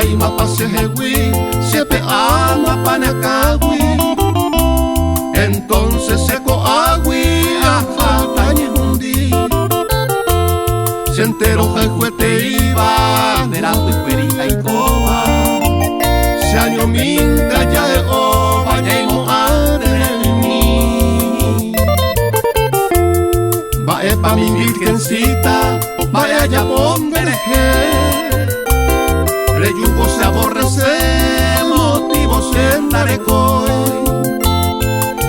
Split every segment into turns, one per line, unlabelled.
Aima pasejewi, siempre ama panacagui. Entonces seco agui, ajatañe hundi. Se enteró el juguete iba, de la huiperita y coba. Se año minga ya de ova, ya y moareni. Vaya pa mi virgencita, vaya ya pondereje. Reyugo se aborrece, motivos en darecoy.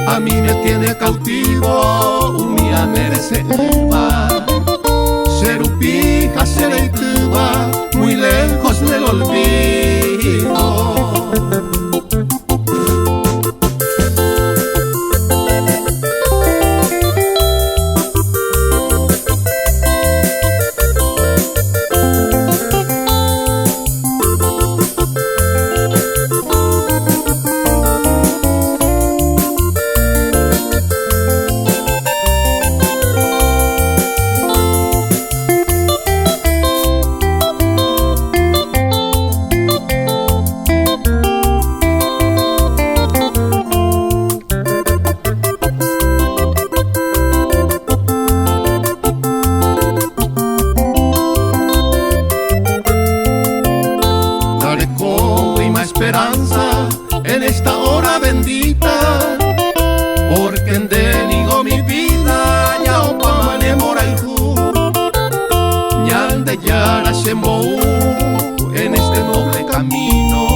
A mí me tiene cautivo, un día merece uva. Serupija, sereituba, muy lejos del olvido. Esperanza en esta hora bendita, porque en denigo mi vida ya opamane moraihu, ñal de yara shembou en este noble camino,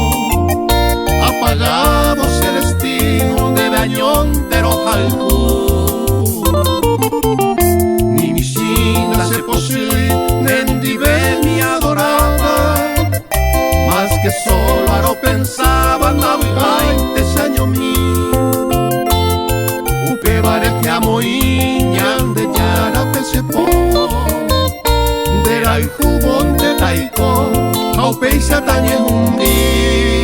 apagamos el destino de dañón pero jalhu. Ni mi china se posee, nendive mi adorada, más que solo aro pensaba na te saño mi. Upe vare que amo iñan de yara pesepo, de la jubón de taiko, au peisa tañe hundi.